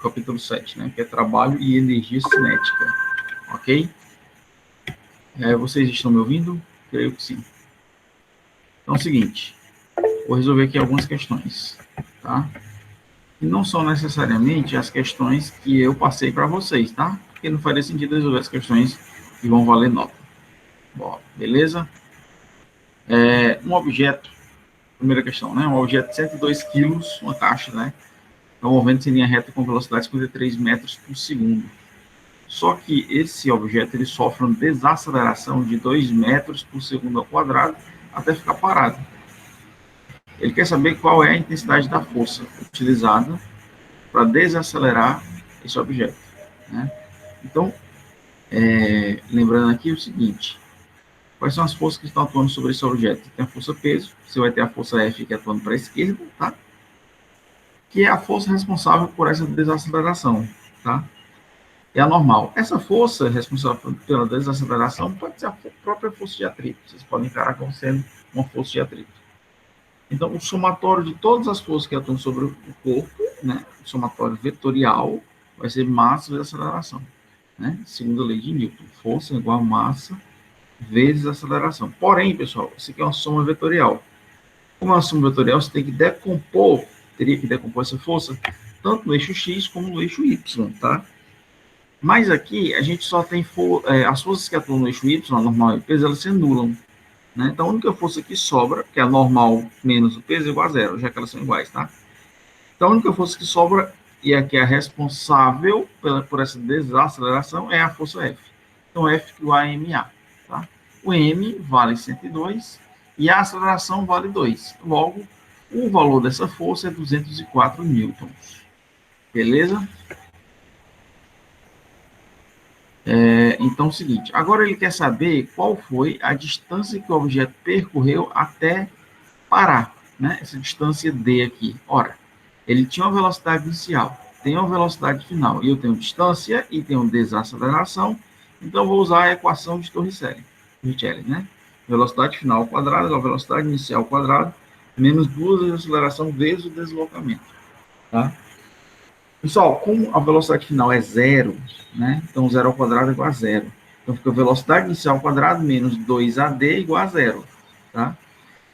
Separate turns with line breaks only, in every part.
capítulo 7, né? Que é trabalho e energia cinética. Ok? Vocês estão me ouvindo? Creio que sim. Então é o seguinte, vou resolver aqui algumas questões, tá? E não são necessariamente as questões que eu passei para vocês, tá? Porque não faria sentido resolver as questões que vão valer nota. Bom, beleza? Um objeto, primeira questão, né? Um objeto de 102 quilos, uma caixa, né? Então, movendo-se em linha reta com velocidade de 53 metros por segundo. Só que esse objeto ele sofre uma desaceleração de 2 metros por segundo ao quadrado até ficar parado. Ele quer saber qual é a intensidade da força utilizada para desacelerar esse objeto, né? Então, lembrando aqui o seguinte, quais são as forças que estão atuando sobre esse objeto? Tem a força peso, você vai ter a força F que é atuando para a esquerda, tá? Que é a força responsável por essa desaceleração, tá? É a normal. Essa força responsável pela desaceleração pode ser a própria força de atrito. Vocês podem encarar como sendo uma força de atrito. Então, o somatório de todas as forças que atuam sobre o corpo, né, o somatório vetorial, vai ser massa vezes aceleração. Né? Segundo a lei de Newton, força igual a massa vezes aceleração. Porém, pessoal, isso aqui é uma soma vetorial. Como é uma soma vetorial, você tem que decompor, teria que decompor essa força, tanto no eixo X como no eixo Y, tá? Mas aqui, a gente só tem as forças que atuam no eixo Y, a normal e o peso, elas se anulam. Né? Então, a única força que sobra, que é a normal menos o peso, é igual a zero, já que elas são iguais, tá? Então, a única força que sobra, e a que é responsável por essa desaceleração, é a força F. Então, F igual a MA, tá? O M vale 102 e a aceleração vale 2. Logo, o valor dessa força é 204 newtons. Beleza? Então, é o seguinte, agora ele quer saber qual foi a distância que o objeto percorreu até parar, né? Essa distância D aqui. Ora, ele tinha uma velocidade inicial, tem uma velocidade final, e eu tenho distância e tenho desaceleração, então eu vou usar a equação de Torricelli, né? Velocidade final ao quadrado igual a velocidade inicial ao quadrado, menos 2 vezes a aceleração vezes o deslocamento, tá? Pessoal, como a velocidade final é zero, né? Então, zero ao quadrado é igual a zero. Então, fica velocidade inicial ao quadrado menos 2AD igual a zero, tá?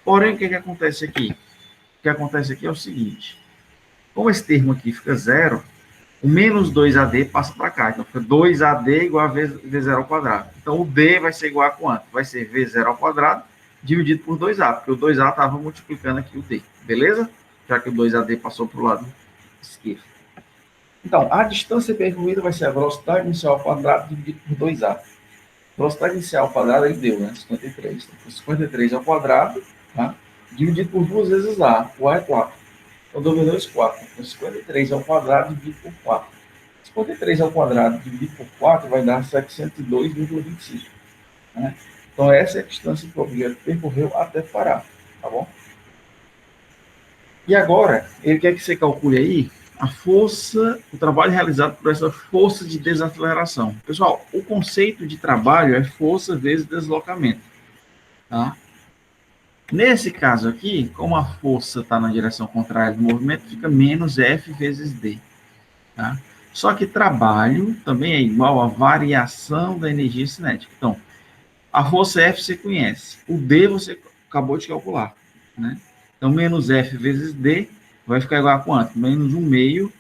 Porém, o que acontece aqui? O que acontece aqui é o seguinte. Como esse termo aqui fica zero, o menos 2AD passa para cá. Então, fica 2AD igual a V0 ao quadrado. Então, o D vai ser igual a quanto? Vai ser V0 ao quadrado dividido por 2A, porque o 2A estava multiplicando aqui o D, beleza? Já que o 2AD passou para o lado esquerdo. Então, a distância percorrida vai ser a velocidade inicial ao quadrado dividido por 2A. Velocidade inicial ao quadrado, ele deu, né? 53. Então, 53 ao quadrado, tá? Dividido por 2 vezes A. O A é 4. Então, 2 vezes 2, 4. Então, 53 ao quadrado dividido por 4. 53 ao quadrado dividido por 4 vai dar 702,25. Né? Então, essa é a distância que o objeto percorreu até parar, tá bom? E agora, ele quer que você calcule aí a força, o trabalho realizado por essa força de desaceleração. Pessoal, o conceito de trabalho é força vezes deslocamento. Tá? Nesse caso aqui, como a força está na direção contrária do movimento, fica menos F vezes D. Tá? Só que trabalho também é igual a variação da energia cinética. Então, a força F você conhece, o D você acabou de calcular. Né? Então, menos F vezes D vai ficar igual a quanto? Menos 1/2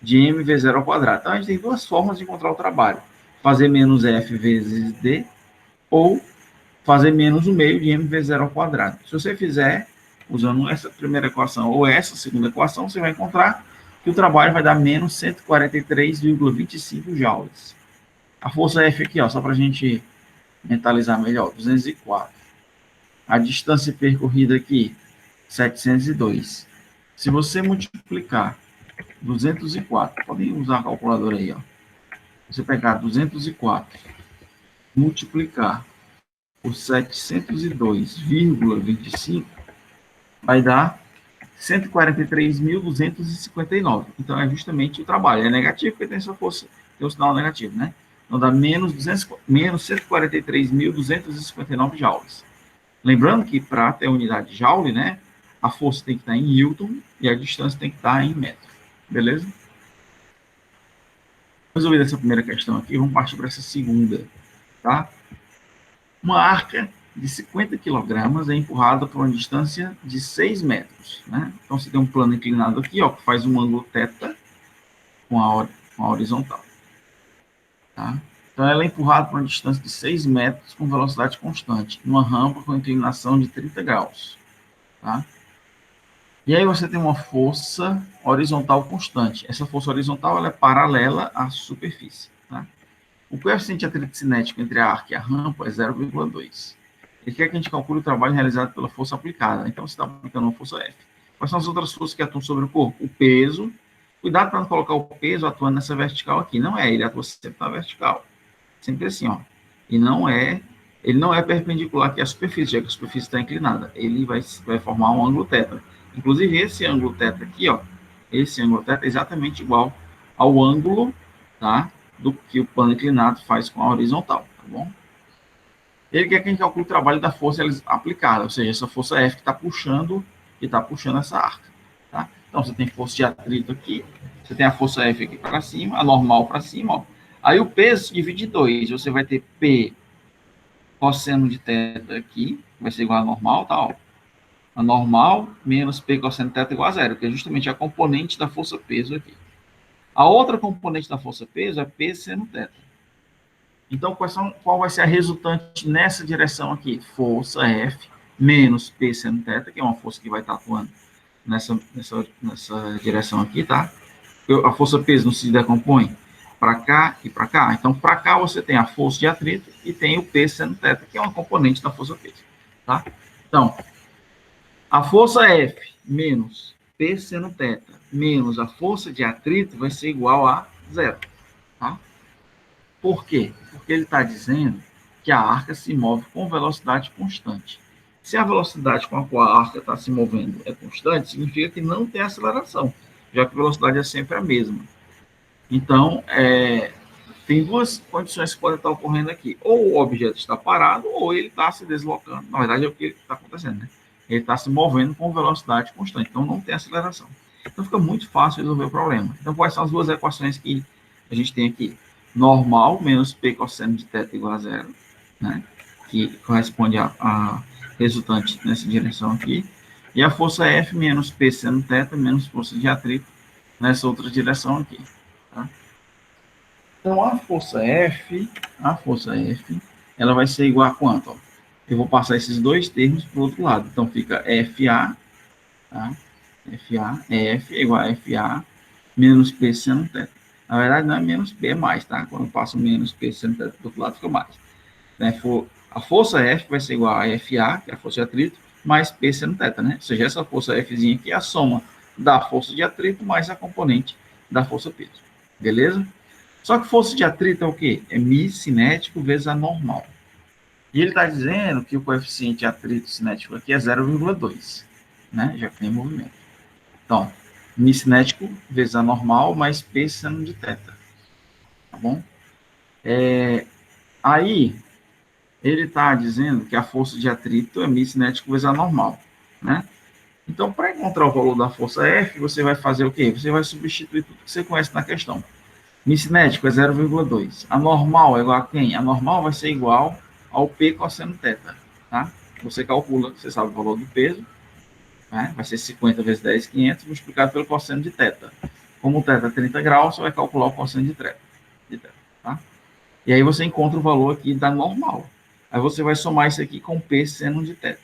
de M vezes 0 ao quadrado. Então, a gente tem duas formas de encontrar o trabalho. Fazer menos F vezes D ou fazer menos 1/2 de M vezes 0 ao quadrado. Se você fizer, usando essa primeira equação ou essa segunda equação, você vai encontrar que o trabalho vai dar menos 143,25 joules. A força F aqui, ó, só para a gente mentalizar melhor, 204. A distância percorrida aqui, 702. Se você multiplicar 204, podem usar a calculadora aí, ó. Você pegar 204, multiplicar por 702,25, vai dar 143.259. Então, é justamente o trabalho. É negativo porque tem essa força, tem o sinal negativo, né? Então, dá menos 143.259 joules. Lembrando que para ter a unidade de joule, né, a força tem que estar em Newton e a distância tem que estar em metro. Beleza? Resolvida essa primeira questão aqui, vamos partir para essa segunda, tá? Uma arca de 50 quilogramas é empurrada por uma distância de 6 metros, né? Então, você tem um plano inclinado aqui, ó, que faz um ângulo θ com a horizontal, tá? Então, ela é empurrada por uma distância de 6 metros com velocidade constante, numa rampa com inclinação de 30 graus, tá? E aí você tem uma força horizontal constante. Essa força horizontal ela é paralela à superfície, tá? O coeficiente de atrito cinético entre a arca e a rampa é 0,2. Ele quer que a gente calcule o trabalho realizado pela força aplicada. Então, você está aplicando uma força F. Quais são as outras forças que atuam sobre o corpo? O peso. Cuidado para não colocar o peso atuando nessa vertical aqui. Não é, ele atua sempre na vertical. Sempre assim, ó. Ele não é perpendicular aqui à superfície, já que a superfície está inclinada. Ele vai formar um ângulo θ. Inclusive, esse ângulo θ aqui, ó, esse ângulo θ é exatamente igual ao ângulo, tá, do que o plano inclinado faz com a horizontal, tá bom? Ele quer que a gente calcule o trabalho da força aplicada, ou seja, essa força F que está puxando essa arca, tá? Então, você tem força de atrito aqui, você tem a força F aqui para cima, a normal para cima, ó. Aí o peso se divide em dois, você vai ter P cosseno de θ aqui, vai ser igual a normal, tá, ó. A normal menos P cosseno de θ igual a zero, que é justamente a componente da força peso aqui. A outra componente da força peso é P seno θ. Então, qual vai ser a resultante nessa direção aqui? Força F menos P seno θ, que é uma força que vai estar atuando nessa direção aqui, tá? A força peso não se decompõe para cá e para cá. Então, para cá você tem a força de atrito e tem o P seno θ, que é uma componente da força peso, tá? Então, a força F menos P seno θ menos a força de atrito vai ser igual a zero, tá? Por quê? Porque ele está dizendo que a arca se move com velocidade constante. Se a velocidade com a qual a arca está se movendo é constante, significa que não tem aceleração, já que a velocidade é sempre a mesma. Então, tem duas condições que podem estar ocorrendo aqui. Ou o objeto está parado, ou ele está se deslocando. Na verdade, é o que está acontecendo, né? Ele está se movendo com velocidade constante, então não tem aceleração. Então, fica muito fácil resolver o problema. Então, quais são as duas equações que a gente tem aqui? Normal menos P cosseno de θ igual a zero, né? Que corresponde a resultante nessa direção aqui. E a força F menos P seno θ menos força de atrito nessa outra direção aqui, tá? Então, a força F, ela vai ser igual a quanto? Ó? Eu vou passar esses dois termos para o outro lado. Então, fica FA, tá? FA, F é igual a FA menos P seno θ. Na verdade, não é menos P, é mais, tá? Quando eu passo menos P seno θ do outro lado, fica mais. Né? A força F vai ser igual a FA, que é a força de atrito, mais P seno θ, né? Ou seja, essa força Fzinha aqui é a soma da força de atrito mais a componente da força peso. Beleza? Só que força de atrito é o quê? É μ cinético vezes a normal. E ele está dizendo que o coeficiente de atrito cinético aqui é 0,2, né? Já que tem movimento. Então, μ cinético vezes a normal mais P seno de θ. Tá bom? Aí, ele está dizendo que a força de atrito é μ cinético vezes a normal, né? Então, para encontrar o valor da força F, você vai fazer o quê? Você vai substituir tudo que você conhece na questão. Mi cinético é 0,2. A normal é igual a quem? A normal vai ser igual ao P cosseno θ, tá? Você calcula, você sabe o valor do peso, né? Vai ser 50 vezes 10, 500, multiplicado pelo cosseno de θ. Como o θ é 30 graus, você vai calcular o cosseno de θ, tá? E aí você encontra o valor aqui da normal. Aí você vai somar isso aqui com P seno de θ.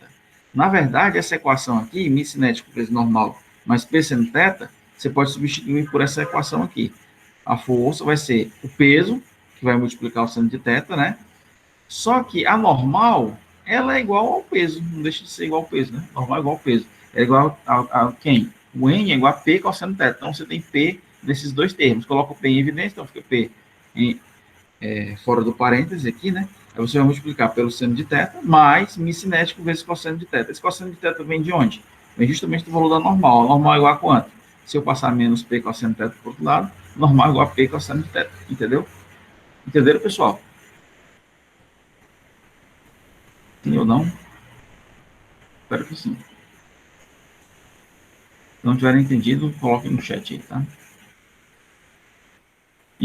Na verdade, essa equação aqui, Mi cinético vezes normal mais P seno θ, você pode substituir por essa equação aqui. A força vai ser o peso, que vai multiplicar o seno de θ, né? Só que a normal, ela é igual ao peso, não deixa de ser igual ao peso, né? Normal é igual ao peso. É igual a quem? O N é igual a P cosseno θ. Então, você tem P desses dois termos. Coloca o P em evidência, então fica P fora do parêntese aqui, né? Aí você vai multiplicar pelo seno de θ, mais mi cinético vezes cosseno de θ. Esse cosseno de θ vem de onde? Vem justamente do valor da normal. A normal é igual a quanto? Se eu passar menos P cosseno de θ para o outro lado, normal é igual a P cosseno de θ. Entendeu? Entenderam, pessoal? Sim ou não? Espero que sim. Se não tiverem entendido, coloquem no chat aí, tá?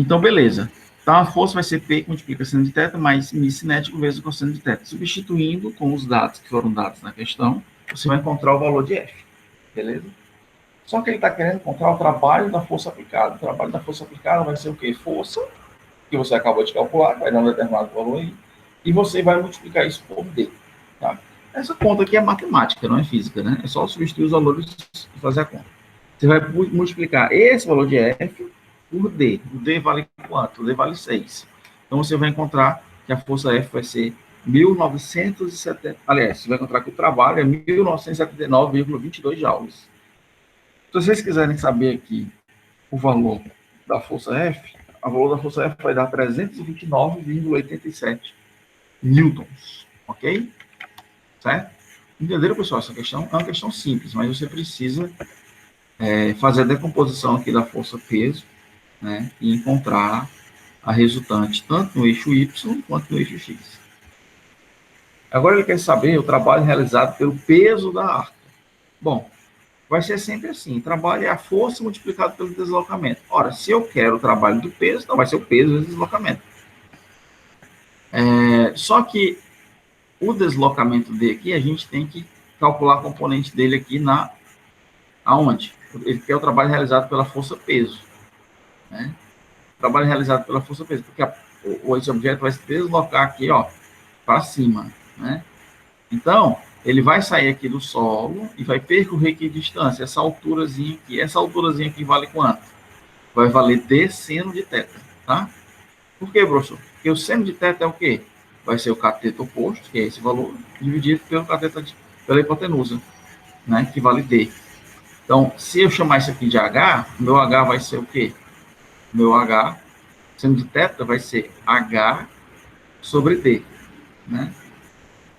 Então, beleza. Então, a força vai ser P que multiplica seno de θ mais mi cinético vezes o cosseno de θ. Substituindo com os dados que foram dados na questão, você vai encontrar o valor de F. Beleza? Só que ele está querendo encontrar o trabalho da força aplicada. O trabalho da força aplicada vai ser o quê? Força, que você acabou de calcular, vai dar um determinado valor aí, e você vai multiplicar isso por D. Tá? Essa conta aqui é matemática, não é física, né? É só substituir os valores e fazer a conta. Você vai multiplicar esse valor de F por D. O D vale quanto? O D vale 6. Então, você vai encontrar que a força F vai ser 1970. Aliás, você vai encontrar que o trabalho é 1979,22 joules. Se vocês quiserem saber aqui o valor da força F, o valor da força F vai dar 329,87 newtons. Ok? Certo? Entenderam, pessoal? Essa questão é uma questão simples, mas você precisa fazer a decomposição aqui da força-peso, né, e encontrar a resultante tanto no eixo Y quanto no eixo X. Agora ele quer saber o trabalho realizado pelo peso da arca. Bom, vai ser sempre assim, trabalho é a força multiplicada pelo deslocamento. Ora, se eu quero o trabalho do peso, então vai ser o peso vezes o deslocamento. Só que o deslocamento D aqui, a gente tem que calcular a componente dele aqui aonde? Ele quer o trabalho realizado pela força-peso. Né? Trabalho realizado pela força-peso, porque esse objeto vai se deslocar aqui, ó, para cima, né? Então, ele vai sair aqui do solo e vai percorrer aqui distância, essa alturazinha aqui. Essa alturazinha aqui vale quanto? Vai valer D seno de θ, tá? Por quê, professor? Porque o seno de θ é o quê? Vai ser o cateto oposto, que é esse valor, dividido pelo cateto pela hipotenusa, né? Que vale D. Então, se eu chamar isso aqui de H, meu H vai ser o quê? Meu H, seno de θ, vai ser H sobre D, né?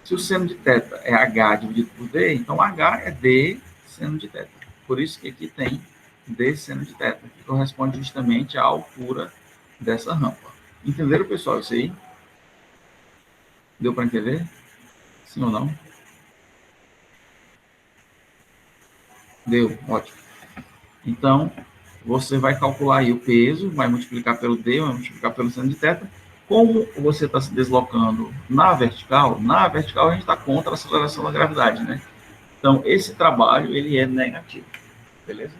Se o seno de θ é H dividido por D, então H é D seno de θ. Por isso que aqui tem D seno de θ, que corresponde justamente à altura dessa rampa. Entenderam, pessoal, isso aí? Deu para entender? Sim ou não? Deu, ótimo. Então, você vai calcular aí o peso, vai multiplicar pelo D, vai multiplicar pelo seno de θ. Como você está se deslocando na vertical a gente está contra a aceleração da gravidade, né? Então, esse trabalho, ele é negativo, beleza?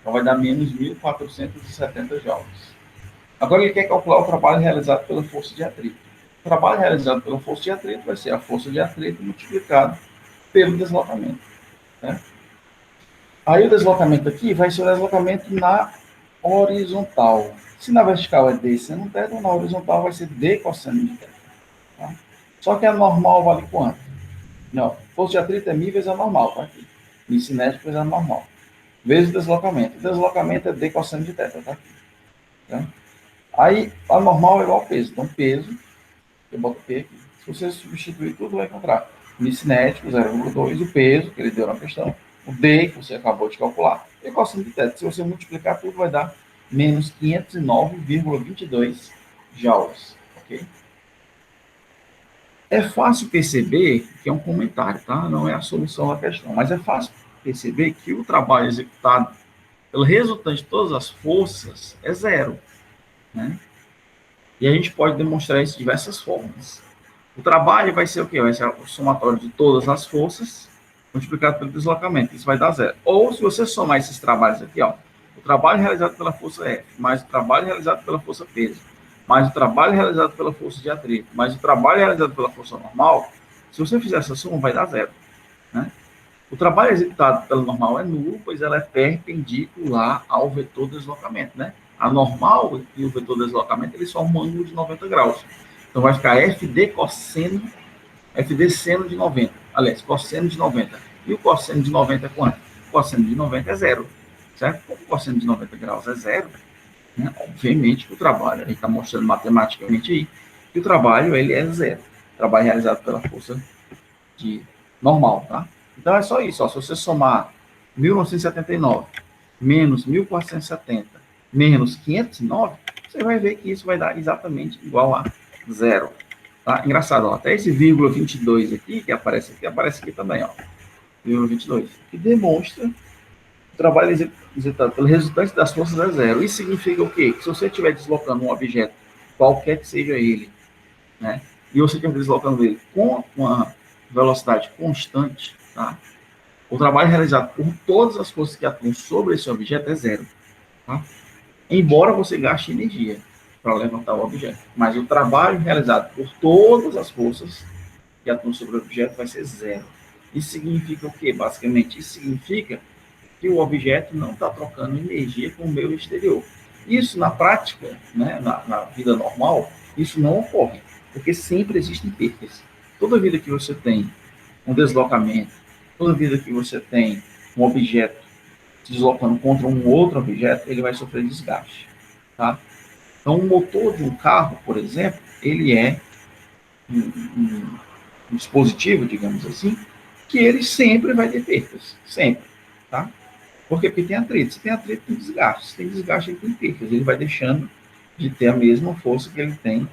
Então, vai dar menos 1.470 joules. Agora, ele quer calcular o trabalho realizado pela força de atrito. O trabalho realizado pela força de atrito vai ser a força de atrito multiplicado pelo deslocamento, né? Aí, o deslocamento aqui vai ser o deslocamento na horizontal. Se na vertical é D seno θ, na horizontal vai ser D cosseno de θ. Tá? Só que a normal vale quanto? Não, força de atrito é mi vezes a normal, tá aqui. Mi cinético vezes a normal. Vezes o deslocamento. O deslocamento é D cosseno de θ, tá aqui. Tá? Aí, a normal é igual ao peso. Então, peso, eu boto P aqui. Se você substituir tudo, vai encontrar mi cinético, 0,2, o peso, que ele deu na questão, o D, que você acabou de calcular, e cosseno de θ. Se você multiplicar tudo, vai dar menos 509,22 joules, ok? É fácil perceber que é um comentário, tá? Não é a solução da questão, mas é fácil perceber que o trabalho executado pelo resultante de todas as forças é zero, né? E a gente pode demonstrar isso de diversas formas. O trabalho vai ser o quê? Vai ser o somatório de todas as forças multiplicado pelo deslocamento. Isso vai dar zero. Ou, se você somar esses trabalhos aqui, ó, o trabalho realizado pela força F, mais o trabalho realizado pela força peso, mais o trabalho realizado pela força de atrito, mais o trabalho realizado pela força normal, se você fizer essa soma, vai dar zero, né? O trabalho executado pela normal é nulo, pois ela é perpendicular ao vetor deslocamento, né? A normal e o vetor deslocamento, eles formam um ângulo de 90 graus. Então, vai ficar FD seno de 90. Aliás, cosseno de 90. E o cosseno de 90 é quanto? O cosseno de 90 é zero, certo? Como o cosseno de 90 graus é zero, né? Obviamente que o trabalho, a gente está mostrando matematicamente aí, que o trabalho, ele é zero. O trabalho realizado pela força normal, tá? Então, é só isso, ó. Se você somar 1979 menos 1470 menos 509, você vai ver que isso vai dar exatamente igual a zero. Tá? Engraçado, ó, até esse vírgula 22 aqui, que aparece aqui também, ó. Vírgula 22, que demonstra O trabalho executado pelo resultante das forças é zero. Isso significa o quê? Que se você estiver deslocando um objeto, qualquer que seja ele, né, e você estiver deslocando ele com uma velocidade constante, tá? O trabalho realizado por todas as forças que atuam sobre esse objeto é zero, tá? Embora você gaste energia para levantar o objeto, mas o trabalho realizado por todas as forças que atuam sobre o objeto vai ser zero. Isso significa o quê? Basicamente, isso significa que o objeto não está trocando energia com o meio exterior. Isso, na prática, né, na vida normal, isso não ocorre, porque sempre existem percas. Toda vida que você tem um deslocamento, toda vida que você tem um objeto se deslocando contra um outro objeto, ele vai sofrer desgaste. Tá? Então, o motor de um carro, por exemplo, ele é um dispositivo, digamos assim, que ele sempre vai ter percas, sempre. Tá? Por quê? Porque tem atrito. Se tem atrito, tem desgaste. Se tem desgaste, ele tem percas. Ele vai deixando de ter a mesma força que ele tem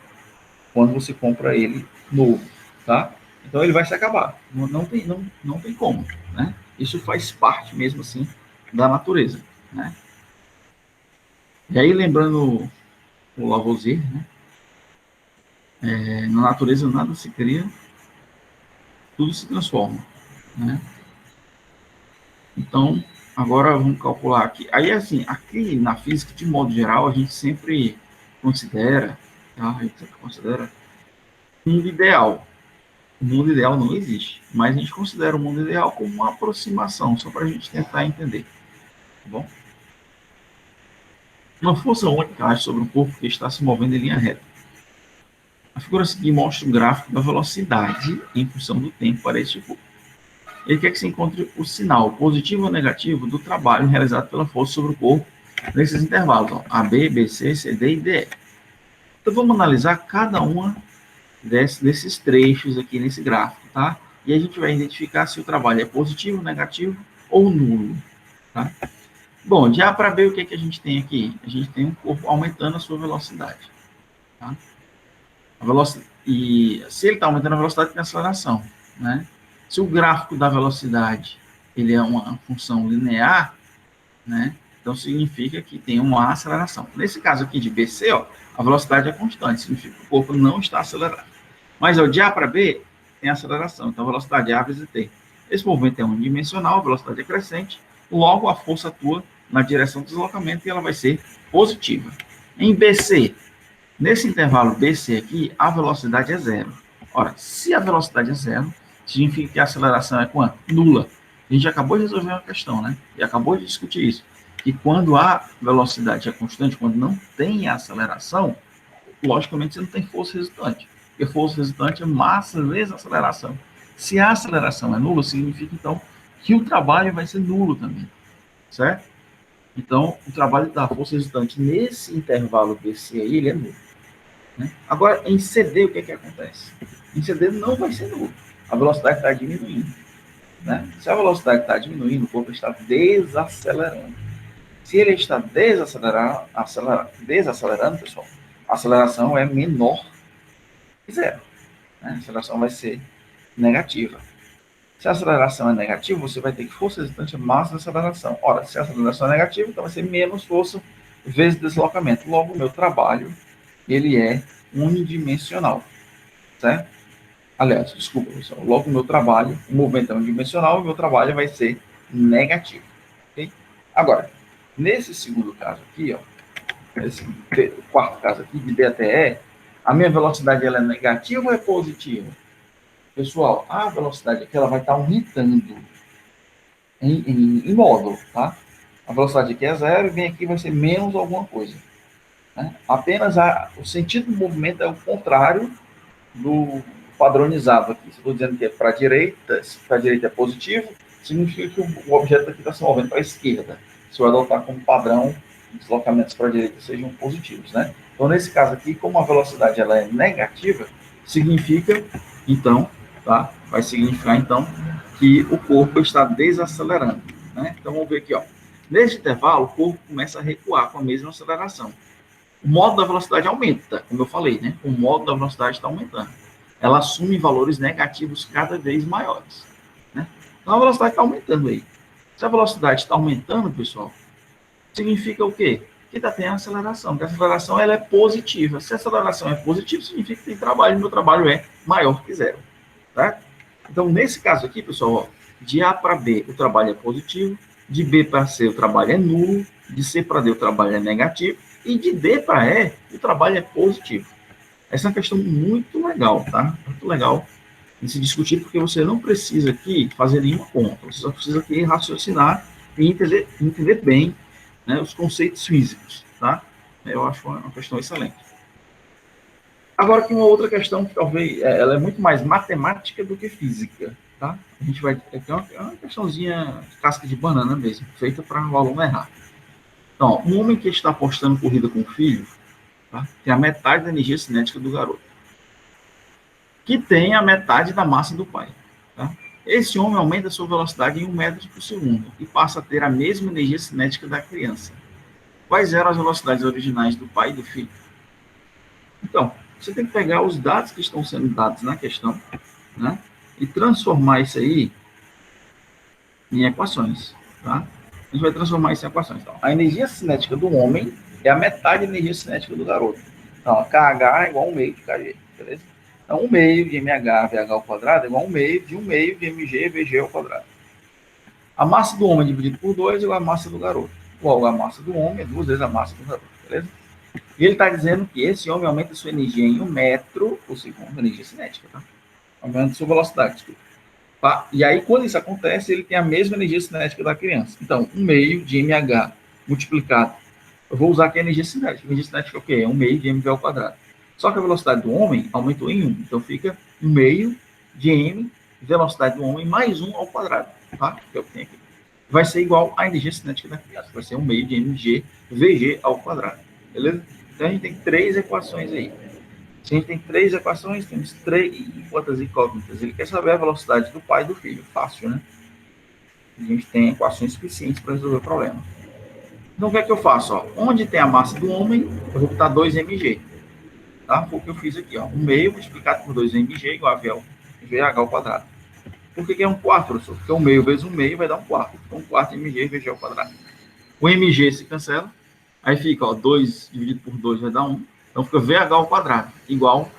quando você compra ele novo, tá? Então ele vai se acabar. Não tem como, né? Isso faz parte mesmo assim da natureza, né? E aí, lembrando o Lavoisier, né? Na natureza nada se cria, tudo se transforma, né? Então, agora vamos calcular aqui. Aí, assim, aqui na física, de modo geral, a gente sempre considera, tá? A gente sempre considera um mundo ideal. O mundo ideal não existe, mas a gente considera o mundo ideal como uma aproximação, só para a gente tentar entender, tá bom? Uma força única age sobre um corpo que está se movendo em linha reta. A figura seguinte mostra um gráfico da velocidade em função do tempo para este corpo. Ele quer que se encontre o sinal positivo ou negativo do trabalho realizado pela força sobre o corpo nesses intervalos, ó, AB, BC, CD e DE. Então vamos analisar cada uma desses trechos aqui nesse gráfico, tá? E a gente vai identificar se o trabalho é positivo, negativo ou nulo, tá? Bom, de A para B, o que, que a gente tem aqui? A gente tem um corpo aumentando a sua velocidade, tá? A velocidade, e se ele está aumentando a velocidade, tem aceleração, né? Se o gráfico da velocidade ele é uma função linear, né? Então significa que tem uma aceleração. Nesse caso aqui de BC, ó, a velocidade é constante, significa que o corpo não está acelerado. Mas ó, de A para B tem aceleração, então a velocidade é A vezes T. Esse movimento é unidimensional, a velocidade é crescente, logo a força atua na direção do deslocamento e ela vai ser positiva. Em BC, nesse intervalo BC aqui, a velocidade é zero. Ora, se a velocidade é zero, significa que a aceleração é quanto? Nula. A gente acabou de resolver uma questão, né? E acabou de discutir isso. Que quando a velocidade é constante, quando não tem aceleração, logicamente você não tem força resultante. Porque força resultante é massa vezes aceleração. Se a aceleração é nula, significa então que o trabalho vai ser nulo também. Certo? Então, o trabalho da força resultante nesse intervalo BC aí, ele é nulo. Né? Agora, em CD, o que, que acontece? Em CD não vai ser nulo. A velocidade está diminuindo. Né? Se a velocidade está diminuindo, o corpo está desacelerando. Se ele está desacelerando, pessoal, a aceleração é menor que zero. Né? A aceleração vai ser negativa. Se a aceleração é negativa, você vai ter que força resultante massa da aceleração. Ora, se a aceleração é negativa, então vai ser menos força vezes deslocamento. Logo, o meu trabalho, ele é unidimensional. Certo? Aliás, desculpa, pessoal. Logo, o meu trabalho, o movimento é unidimensional, o meu trabalho vai ser negativo. Okay? Agora, nesse segundo caso aqui, ó, esse quarto caso aqui, de D até E, a minha velocidade ela é negativa ou é positiva? Pessoal, a velocidade aqui ela vai estar aumentando em módulo, tá? A velocidade aqui é zero e vem aqui vai ser menos alguma coisa. Né? Apenas o sentido do movimento é o contrário do padronizado aqui. Se eu estou dizendo que é para a direita, se para a direita é positivo, significa que o objeto aqui está se movendo para a esquerda. Se eu adotar como padrão, deslocamentos para a direita sejam positivos, né? Então, nesse caso aqui, como a velocidade ela é negativa, significa, então, tá? Vai significar, então, que o corpo está desacelerando, né? Então, vamos ver aqui, ó. Nesse intervalo, o corpo começa a recuar com a mesma aceleração. O modo da velocidade aumenta, como eu falei, né? O modo da velocidade está aumentando. Ela assume valores negativos cada vez maiores, né? Então, a velocidade está aumentando aí, Se a velocidade está aumentando, pessoal, significa o quê? Que está tendo aceleração, que a aceleração ela é positiva. Se a aceleração é positiva, significa que tem trabalho, meu trabalho é maior que zero. Tá? Então, nesse caso aqui, pessoal, ó, de A para B o trabalho é positivo, de B para C o trabalho é nulo, de C para D o trabalho é negativo, e de D para E o trabalho é positivo. Essa é uma questão muito legal, tá? Muito legal de se discutir, porque você não precisa aqui fazer nenhuma conta, você só precisa aqui raciocinar e entender bem, né, os conceitos físicos, tá? Eu acho uma questão excelente. Agora, tem uma outra questão que talvez ela é muito mais matemática do que física, tá? A gente vai ter uma questãozinha de casca de banana mesmo, feita para o aluno errar. Então, um homem que está apostando corrida com o filho, tá, tem a metade da energia cinética do garoto, que tem a metade da massa do pai. Tá? Esse homem aumenta a sua velocidade em 1 metro por segundo e passa a ter a mesma energia cinética da criança. Quais eram as velocidades originais do pai e do filho? Então, você tem que pegar os dados que estão sendo dados na questão, né, e transformar isso aí em equações. Tá? A gente vai transformar isso em equações. Então, a energia cinética do homem é a metade da energia cinética do garoto. Então, KH é igual a 1 meio de KG, beleza? Então, 1 meio de MH, VH ao quadrado é igual a 1 meio de 1 meio de MG, VG ao quadrado. A massa do homem dividido por 2 é igual a massa do garoto. Igual a massa do homem é 2 vezes a massa do garoto, beleza? E ele está dizendo que esse homem aumenta sua energia em 1 metro por segundo, energia cinética, tá? Aumenta sua velocidade, desculpa. Tá? E aí, quando isso acontece, ele tem a mesma energia cinética da criança. Então, 1 meio de MH multiplicado. Eu vou usar aqui a energia cinética. A energia cinética é o quê? É 1 meio de mv ao quadrado. Só que a velocidade do homem aumentou em 1. Então, fica 1 meio de m, velocidade do homem, mais 1 ao quadrado. Tá? Que é o que tem aqui. Vai ser igual à energia cinética da criança. Vai ser 1 meio de mg, vg ao quadrado. Beleza? Então, a gente tem 3 equações aí. Se a gente tem 3 equações, temos 3 quantas incógnitas. Ele quer saber a velocidade do pai e do filho. Fácil, né? A gente tem equações suficientes para resolver o problema. Então, o que é que eu faço? Ó? Onde tem a massa do homem, eu vou botar 2mg. Tá? Foi o que eu fiz aqui. Ó. 1 meio multiplicado por 2mg igual a VH ao quadrado. Por que é 1/4, professor? Porque 1 meio vezes 1 meio vai dar 1/4. Então, 1/4 mg VG ao quadrado. O mg se cancela. Aí fica, ó, 2 dividido por 2 vai dar 1. Então, fica VH ao quadrado, igual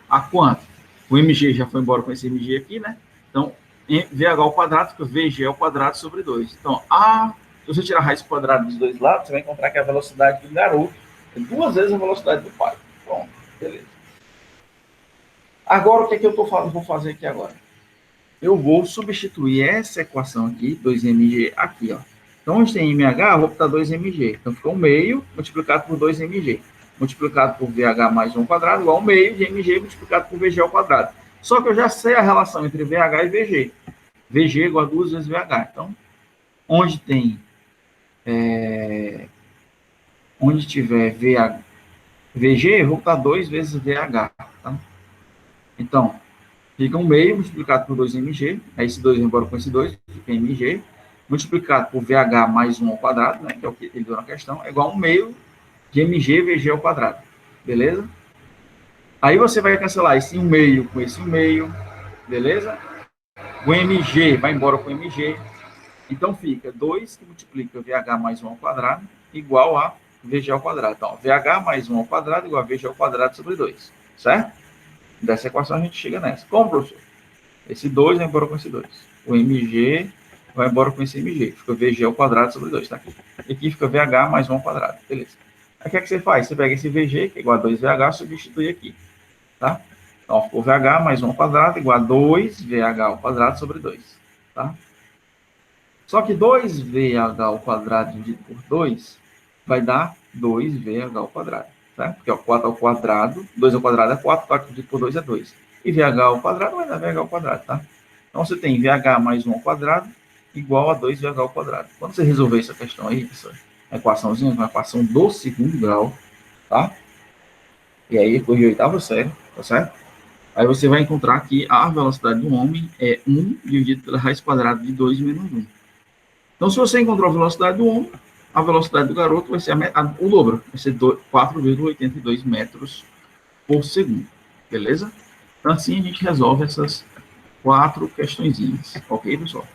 a quanto? O mg já foi embora com esse mg aqui, né? Então, VH ao quadrado fica VG ao quadrado sobre 2. Então, se você tirar a raiz quadrada dos dois lados, você vai encontrar que a velocidade do garoto é 2 vezes a velocidade do pai. Bom, beleza. Agora, o que é que eu vou fazer aqui agora? Eu vou substituir essa equação aqui, 2mg, aqui, ó. Então, onde tem mh, eu vou botar 2mg. Então, fica 1 meio multiplicado por 2mg. Multiplicado por VH mais 1 ao quadrado, igual a 1 meio de mg multiplicado por VG ao quadrado. Só que eu já sei a relação entre VH e VG. VG igual a 2 vezes VH. Então, onde tiver VG, eu vou botar 2 vezes VH. Tá? Então, fica 1 meio multiplicado por 2mg. Aí esse 2 vai embora com esse 2, fica mg. Multiplicado por VH mais 1 ao quadrado, né, que é o que ele deu na questão, é igual a 1 meio de mg VG ao quadrado. Beleza? Aí você vai cancelar esse 1 meio com esse 1 meio. Beleza? O mg vai embora com mg. Então fica 2 que multiplica VH mais 1 ao quadrado igual a VG ao quadrado. Então, VH mais 1 ao quadrado igual a VG ao quadrado sobre 2. Certo? Dessa equação a gente chega nessa. Como, professor? Esse 2 vai embora com esse 2. O mg vai embora com esse mg. Fica VG ao quadrado sobre 2. Tá aqui. E aqui fica VH mais 1 ao quadrado. Beleza. Aí o que é que você faz? Você pega esse VG, que é igual a 2VH, substitui aqui. Tá? Então, ficou VH mais 1 ao quadrado igual a 2VH ao quadrado sobre 2. Tá? Só que 2VH ao quadrado dividido por 2 vai dar 2VH ao quadrado. Tá? Porque 4 ao quadrado, 2 ao quadrado é 4, 4 dividido por 2 é 2. E VH ao quadrado vai dar VH ao quadrado. Tá? Então, você tem VH mais 1 ao quadrado igual a 2VH ao quadrado. Quando você resolver essa questão aí, pessoal, a equaçãozinha, uma equação do segundo grau, tá? E aí, corrige a oitava série, tá certo? Aí você vai encontrar que a velocidade do homem é 1 dividido pela raiz quadrada de 2 menos 1. Então, se você encontrou a velocidade do homem, a velocidade do garoto vai ser o dobro, vai ser 4,82 metros por segundo, beleza? Então, assim a gente resolve essas 4 questõezinhas, ok, pessoal?